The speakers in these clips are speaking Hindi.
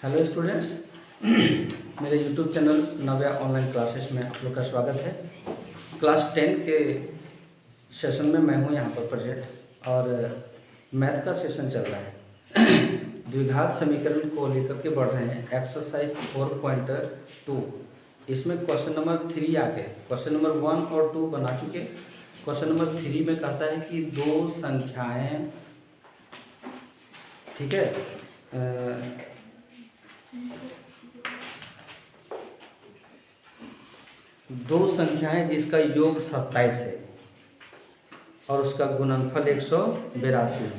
Hello students. मेरे यूट्यूब चैनल नव्या ऑनलाइन क्लासेस में आप लोग का स्वागत है। क्लास 10 के सेशन में मैं हूँ यहाँ पर प्रेजेंट और मैथ का सेशन चल रहा है। द्विघात समीकरण को लेकर के बढ़ रहे हैं। एक्सरसाइज 4.2 इसमें क्वेश्चन नंबर 3 आ गए। क्वेश्चन नंबर 1 और 2 बना चुके। क्वेश्चन नंबर 3 में कहता है कि दो संख्याएं, ठीक है, दो संख्याएं जिसका योग 27 है और उसका गुणनफल 182 है।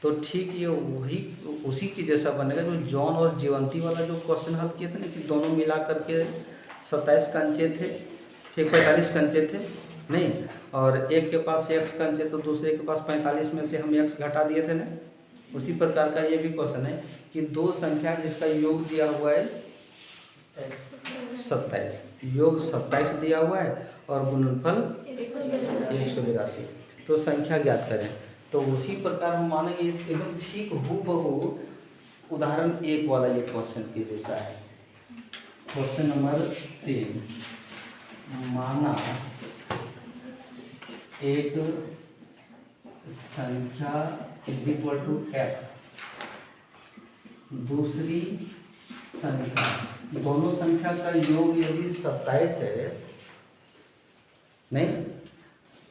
तो ठीक ये वही उसी की जैसा बनेगा जो जॉन और जीवंती वाला जो क्वेश्चन हल किए थे ना, कि दोनों मिला करके 27 कंचे थे, ठीक 45 कंचे थे नहीं, और एक के पास x कंचे तो दूसरे के पास 45 में से हम x घटा दिए थे ना। उसी प्रकार का ये भी क्वेश्चन है कि दो संख्या जिसका योग दिया हुआ है 27, योग 27 दिया हुआ है और गुणनफल 182, तो संख्या ज्ञात करें। तो उसी प्रकार हम मानेंगे एकदम ठीक हूबहू उदाहरण 1 वाला ये क्वेश्चन के जैसा है। क्वेश्चन नंबर 3, माना एक संख्या x, दूसरी संख्या, दोनों संख्या का योग यदि 27 है नहीं,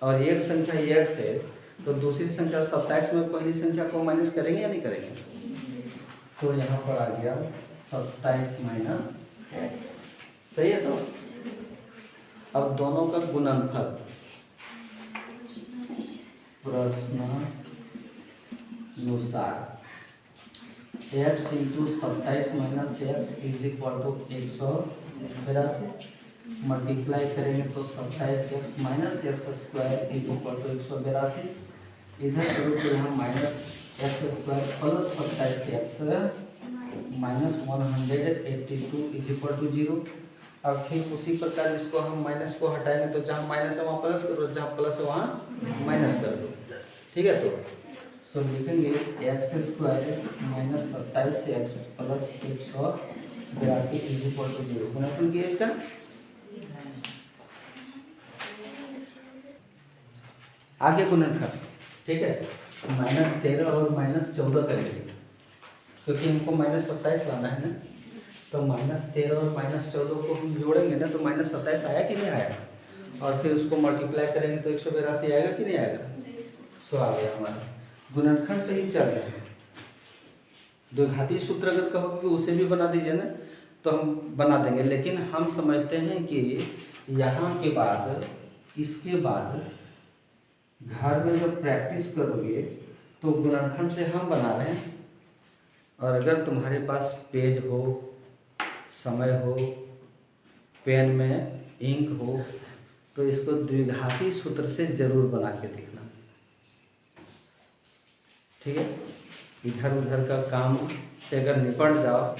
और एक संख्या x है, तो दूसरी संख्या 27 में पहली संख्या को माइनस करेंगे या नहीं करेंगे? तो यहाँ पर आ गया 27 माइनस x, सही है। तो अब दोनों का गुणनफल, प्रश्नानुसार x into 27 minus x is equal to 182, multiply करेंगे तो 27x minus x square is equal to 182, इधर करो तो यहाँ minus x square plus 27x minus 182 is equal to 0। अब फिर उसी प्रकार इसको हम माइनस को हटाएंगे तो जहाँ माइनस है वहाँ प्लस करो, जहाँ प्लस है वहाँ माइनस कर दो, ठीक है। तो लिखेंगे x square minus 27x plus 182 is equal to 0। गुणनफल किया इसका, आगे गुणनफल, ठीक है, -13 और -14 करेंगे क्योंकि हमको -27 लाना है ना। तो -13 और -14 को हम जोड़ेंगे ना तो -27 आया कि नहीं आया, और फिर उसको मल्टीप्लाई करेंगे तो 182 आएगा कि नहीं आएगा? सो आ गया हमारा। गुणनखंड से ही चल रहे हैं। द्विघाती सूत्र अगर कहो कि उसे भी बना दीजिए ना तो हम बना देंगे, लेकिन हम समझते हैं कि यहाँ के बाद, इसके बाद घर में जब प्रैक्टिस करोगे तो गुणनखंड से हम बना रहे हैं। और अगर तुम्हारे पास पेज हो, समय हो, पेन में इंक हो, तो इसको द्विघाती सूत्र से जरूर बना के दिखना, ठीक है। इधर उधर का काम से अगर निपट जाओ,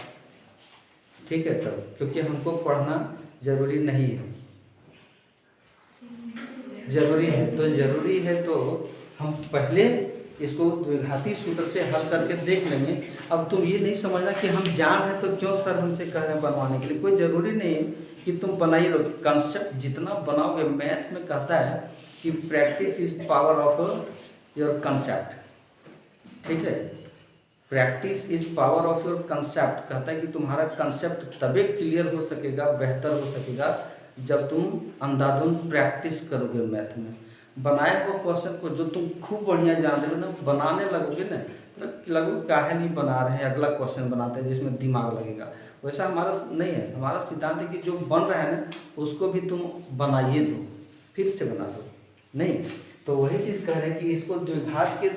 ठीक है, तब क्योंकि हमको पढ़ना जरूरी नहीं है, जरूरी है तो हम पहले इसको द्विघाती सूत्र से हल करके देख लेंगे। अब तुम ये नहीं समझना कि हम जान रहे तो क्यों सर हमसे कह रहे हैं बनवाने के लिए, कोई ज़रूरी नहीं है कि तुम बनाइए। कंसेप्ट जितना बनाओगे, मैथ में कहता है कि practice is power of your concept, ठीक है। Practice is power of your concept कहता है कि तुम्हारा कंसेप्ट तभी क्लियर हो सकेगा, बेहतर हो सकेगा जब तुम अंधाधुंध प्रैक्टिस करोगे। मैथ में बनाए हुए क्वेश्चन को जो तुम खूब बढ़िया जान रहे हो ना, बनाने लगोगे ना तो लगोगे काहे नहीं बना रहे हैं, अगला क्वेश्चन बनाते हैं जिसमें दिमाग लगेगा। वैसा हमारा नहीं है। हमारा सिद्धांत है कि जो बन रहा है ना उसको भी तुम बनाइए दो, फिर से बना दो नहीं। तो वही चीज़ कह रहे हैं कि इसको द्विघात के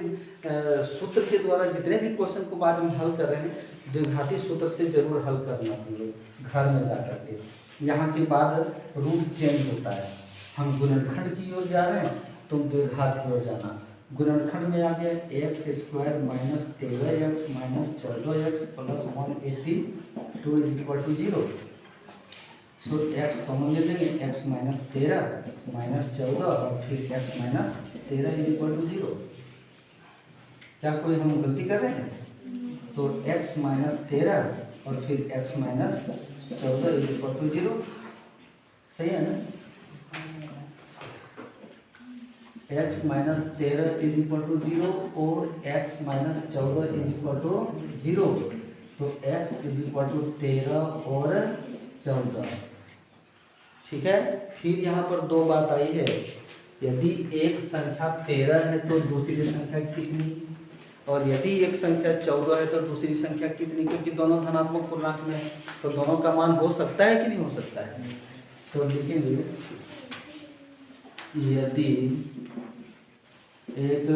सूत्र के द्वारा जितने भी क्वेश्चन को बाद में हल कर रहे हैं, द्विघाती सूत्र से जरूर हल करना चाहिए घर में जा करके। यहाँ के बाद रूट चेंज होता है, हम गुणनखंड की ओर जा रहे हैं, तुम द्विघात की ओर जाना। गुणनखंड में आ गया x square minus 13x minus 14x plus 182 is equal to 0। So x common ले लेंगे, x माइनस 13 माइनस 14 और फिर x minus 13 is equal to 0। क्या कोई हम गलती कर रहे हैं? तो x माइनस 13 और फिर x minus 14 is equal to 0। सही है ना? x minus 13 is equal to 0 और x minus 14 is equal to 0। तो x इज इक्वल टू 13 और 14। ठीक है। फिर यहाँ पर दो बात आई है, यदि एक संख्या 13 है तो दूसरी संख्या कितनी, और यदि एक संख्या 14 है तो दूसरी संख्या कितनी, क्योंकि दोनों धनात्मक पूर्णांक में है तो दोनों का मान हो सकता है कि नहीं हो सकता है। तो लिखेंगे यदि एक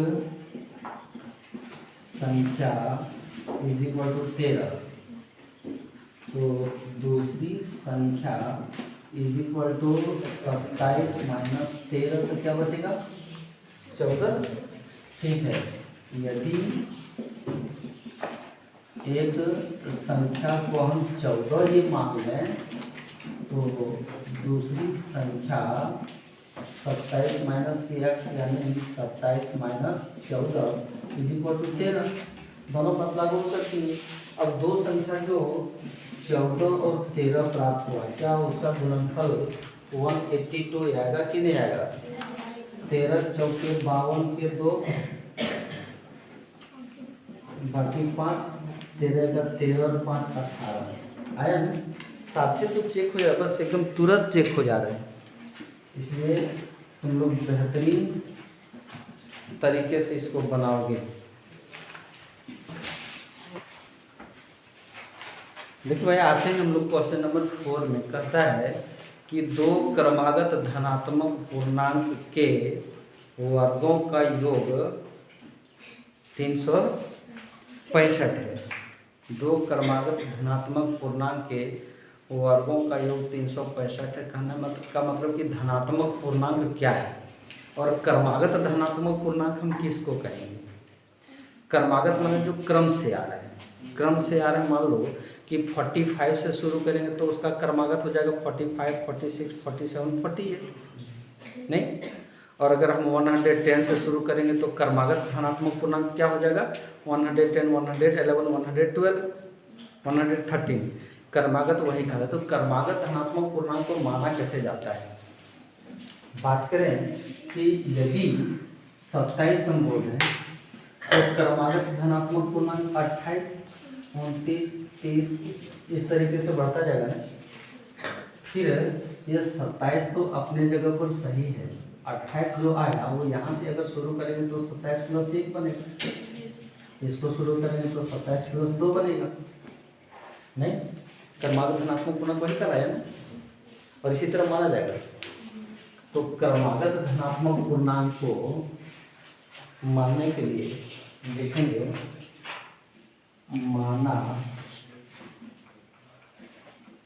संख्या इज इक्वल टू 13 तो दूसरी संख्या इज इक्वल टू 27 माइनस 13 से क्या बचेगा 14। ठीक है। यदि एक संख्या को हम 14 ही मान लें तो दूसरी संख्या 27 माइनस एक्स यानी 27 माइनस 14 इज इक्वल टू 13। दोनों बात लागू हो सकती है। अब दो संख्या जो 14 और 13 प्राप्त हुआ, क्या उसका गुणनफल 182 आएगा कि नहीं आएगा? 13 चौके 52 के 2 बाकी 5, 13 का 13 और 5 18 आया ना? साथ ही तो चेक हो जाए, बस एकदम तुरंत चेक हो जा रहे हैं, इसलिए तुम लोग बेहतरीन तरीके से इसको बनाओगे। देखिए भाई, आते हैं हम लोग क्वेश्चन नंबर 4 में। कहता है कि दो क्रमागत धनात्मक पूर्णांक के वर्गों का योग 365 है। दो क्रमागत धनात्मक पूर्णांक के वर्गों का योग 365 है। कहना मतलब कि धनात्मक पूर्णांक क्या है और क्रमागत धनात्मक पूर्णांक हम किसको कहेंगे। क्रमागत माने जो क्रम से आ रहा है, क्रम से आ रहा है। मान लो कि 45 से शुरू करेंगे तो उसका क्रमागत हो जाएगा 45, 46, 47, 48 नहीं। और अगर हम 110 से शुरू करेंगे तो क्रमागत धनात्मक पूर्णांक क्या हो जाएगा 110, 111, 112, 113। क्रमागत वही कहा। तो क्रमागत धनात्मक पूर्णांक को माना कैसे जाता है। बात करें कि यदि 27 हम बोल रहे हैं तो क्रमागत धनात्मक पूर्णांक 28, 29, 30 इस तरीके से बढ़ता जाएगा ना। फिर ये 27 तो अपने जगह पर सही है, 28 जो आया वो यहाँ से अगर शुरू करेंगे तो 27 प्लस 1 बनेगा, इसको शुरू करेंगे तो 27 प्लस 2 बनेगा नहीं। क्रमागत धनात्मक पूर्णांक वही कराया ना, और इसी तरह माना जाएगा। तो क्रमागत धनात्मक पूर्णांक को मानने के लिए लिखेंगे माना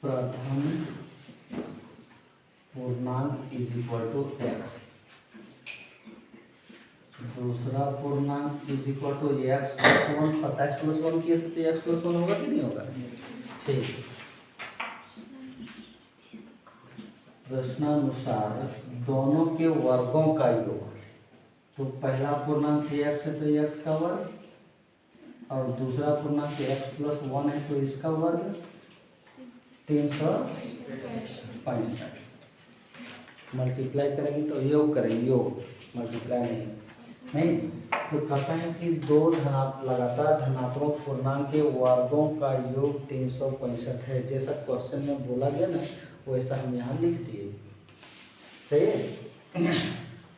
प्रथम पूर्णांक इज इक्वल टू एक्स, दूसरा पूर्णांक is equal to x plus 1। 27 plus 1 किए तो एक्स प्लस 1 होगा कि नहीं होगा। ठीक। प्रश्नानुसार दोनों के वर्गों का योग, तो पहला पूर्णांक x है तो x का वर्ग, और दूसरा पूर्णांक x प्लस 1 है तो इसका वर्ग 365। मल्टीप्लाई करेंगे तो योग करेंगे, योग मल्टीप्लाई नहीं। तो कहता है कि दो लगातार धनात्मक पूर्णांक के वर्गों का योग 365 है। जैसा क्वेश्चन में बोला गया ना वैसा हम यहाँ लिख दिए। सही है।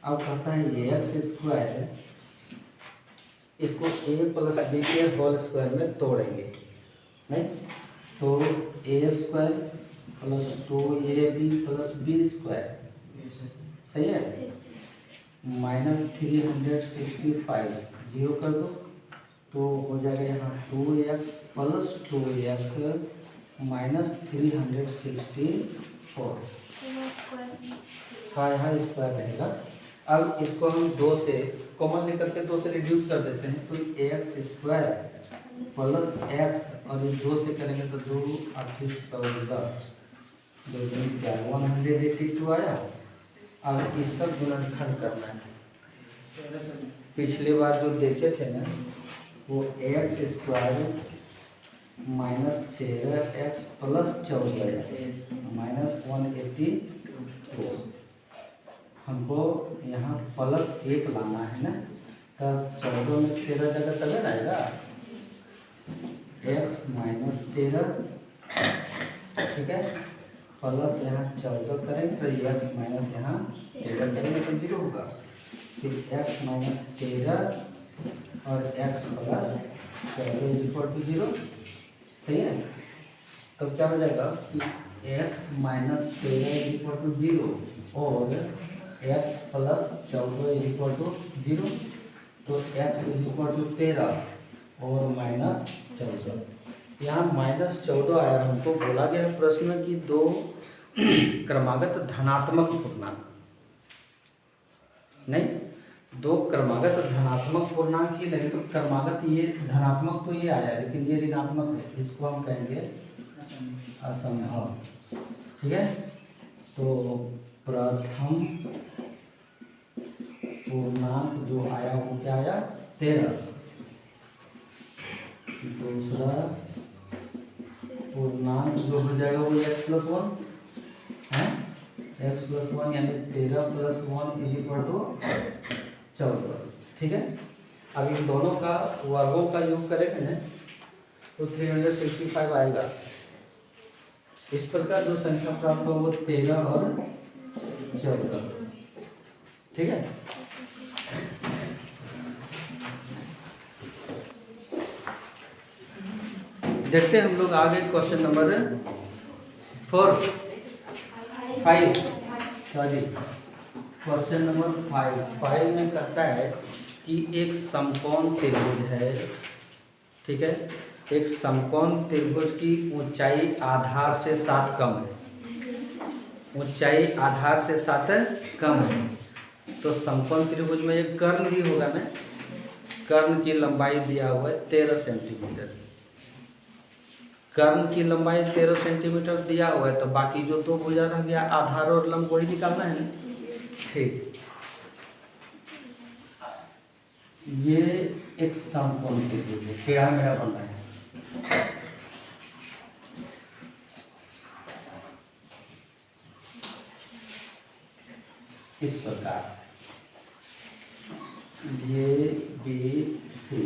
अब कहता है ये एक्स स्क्वायर, इसको a प्लस बी के होल स्क्वायर में तोड़ेंगे नहीं। तो a square plus 2ab plus B square सही है माइनस 365 जीरो कर दो तो हो जाएगा यहाँ 2x प्लस 2x माइनस 364। हाँ स्क्वायर रहेगा। अब इसको हम 2 से कॉमन लेकर के 2 से रिड्यूस कर देते हैं तो एक्स स्क्वायर प्लस एक्स और इस 2 से करेंगे तो 2 8 10 2 4 182 आया। अब इसका गुणनखंड करना है। पिछली बार जो देखे थे ना वो x square -13x plus 14x -182। हमको यहाँ +1 लाना है ना, तब 14 में 13 जगह तब आएगा x -13, ठीक है, प्लस यहाँ 14 करेंगे, फिर x माइनस यहाँ 13 करेंगे तो 0 होगा, फिर x -13 और x प्लस 14 = 0, सही है। तो क्या हो जाएगा कि x -13 = 0 और x प्लस 14 = 0, तो x = 13 और -14। यहाँ -14 आया। हमको बोला गया प्रश्न में कि दो क्रमागत धनात्मक पूर्णांक, नहीं, दो क्रमागत धनात्मक पूर्णांक ही नहीं, तो क्रमागत ये धनात्मक तो ये आया, लेकिन ये ऋणात्मक है, इसको हम कहेंगे असमभाव, ठीक है। तो प्रथम पूर्णांक जो आया वो क्या आया 13, दूसरा पूर्णांक जो हो जाएगा वो x+1 है, x+1 यानी 13 + 1 = 14, ठीक है। अब इन दोनों का वर्गों का योग करेंगे ना तो 365 आएगा। इस प्रकार जो संख्या प्राप्त हो वो 13 और 14, ठीक है। देखते हैं हम लोग आगे क्वेश्चन नंबर 5, क्वेश्चन नंबर 5 में कहता है कि एक समकोण त्रिभुज है, ठीक है, एक समकोण त्रिभुज की ऊंचाई आधार से 7 कम है, ऊंचाई आधार से 7 कम है। तो समकोण त्रिभुज में एक कर्ण भी होगा ना, कर्ण की लंबाई दिया हुआ है 13 सेंटीमीटर, कर्ण की लंबाई 13 सेंटीमीटर दिया हुआ है, तो बाकी जो दो भुजा रह गया आधार और लंब वही निकालना है ना, ठीक। ये एक समकोण त्रिभुज है, टेढ़ा मेढ़ा बन रहा है, इस प्रकार ये बी सी,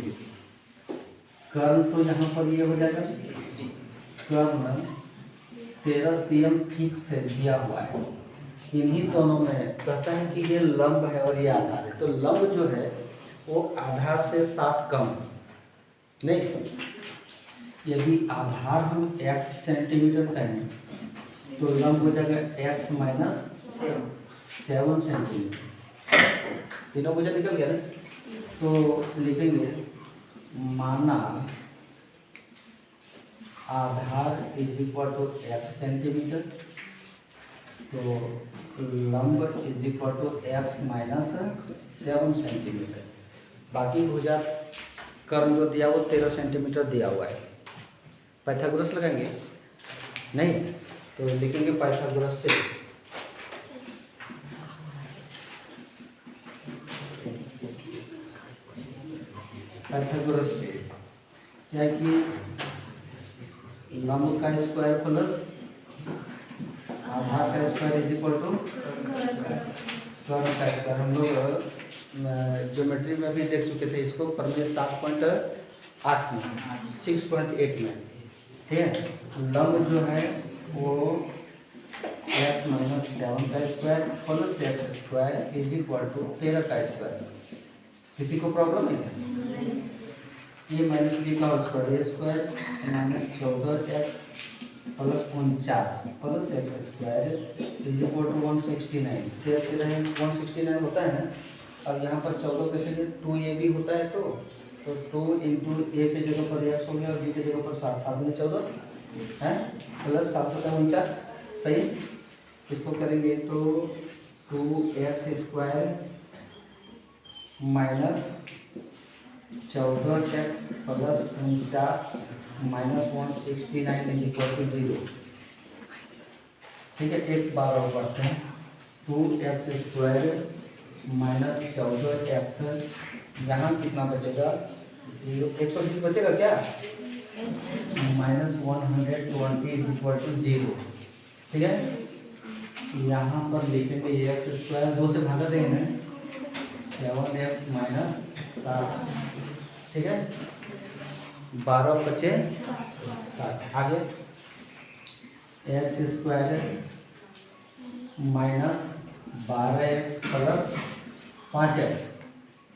कर्ण तो यहाँ पर ये हो जाएगा, कर्ण 13 cm फिक्स है दिया हुआ है। इन्हीं दोनों में कहता है कि ये लंब है और ये आधार है, तो लंब जो है वो आधार से 7 कम है, नहीं, यदि आधार हम x सेंटीमीटर कहें तो लंब हो जाएगा x - 7 सेंटीमीटर, तीनों भुजा निकल गया ना। तो लिखेंगे माना आधार = x सेंटीमीटर, तो लंब = x - 7 सेंटीमीटर, बाकी भुजा कर्ण जो दिया वो 13 सेंटीमीटर दिया हुआ है। पाइथागोरस लगाएंगे नहीं, तो लिखेंगे पाइथागोरस से क्या कि लंब का स्क्वायर प्लस आधार का स्क्वायर = कर्ण का स्क्वायर। हम लोग ज्योमेट्री में भी देख चुके थे इसको, प्रमेय 7.8 में 6.8 में, ठीक है। लंब जो है वो x - 7 का स्क्वायर प्लस x स्क्वायर = 13 का स्क्वायर। किसी को प्रॉब्लम है क्या? ये -b का whole square, a square -14x plus 49 plus x square = 169। 169 होता है ना। अब यहाँ पर 14 कैसे 2ab होता है, तो 2 × a के जगह पर x हो गया और b के जगह पर 7, 7 में 14 है प्लस 749, सही। इसको करेंगे तो 2x स्क्वायर -14x प्लस 49 -169 = 0, ठीक है। एक बार और पढ़ते हैं, 2x स्क्वायर -14x, यहाँ कितना बचेगा 0, 120 बचेगा क्या, -120 इज इक्वल टू 0। ठीक है, यहाँ पर लिखेंगे एक्स स्क्वायर 2 से भागा देंगे 7x - 7। ठीक है, 12 बचे 7। आगे x square -12x plus 5x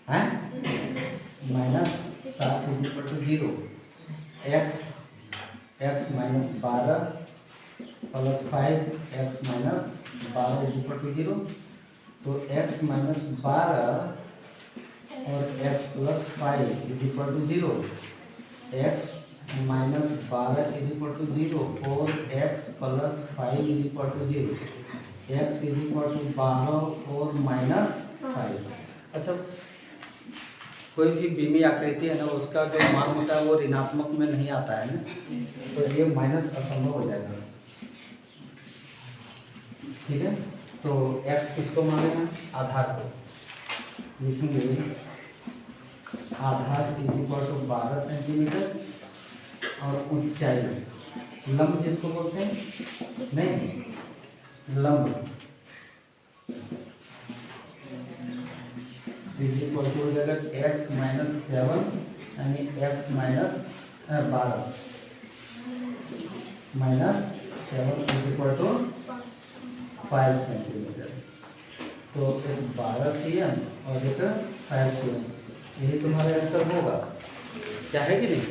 है -7 is equal to 0। x -12 plus 5x -12 is equal to 0। तो x -12 और x plus 5 is equal to 0। x -12 is equal to 0 और x plus 5 is equal to 0। x is equal to 12 और -5। अच्छा, कोई भी बीमी आकृति है ना, उसका जो मान होता है वो ऋणात्मक में नहीं आता है ना, तो ये माइनस असंभव हो जाएगा। ठीक है, तो x किसको मानेगा? आधार को। लिखेंगे आधार इज इक्वल टू 12 सेंटीमीटर और ऊंचाई लंब जिसको बोलते हैं, नहीं लंब इज इक्वल टू हो जाएगा x - 7 यानी x - 12 -7 is equal to 5 centimetre. तो एक 12 cm और एक 5 cm, यही तुम्हारा आंसर होगा। क्या है कि नहीं?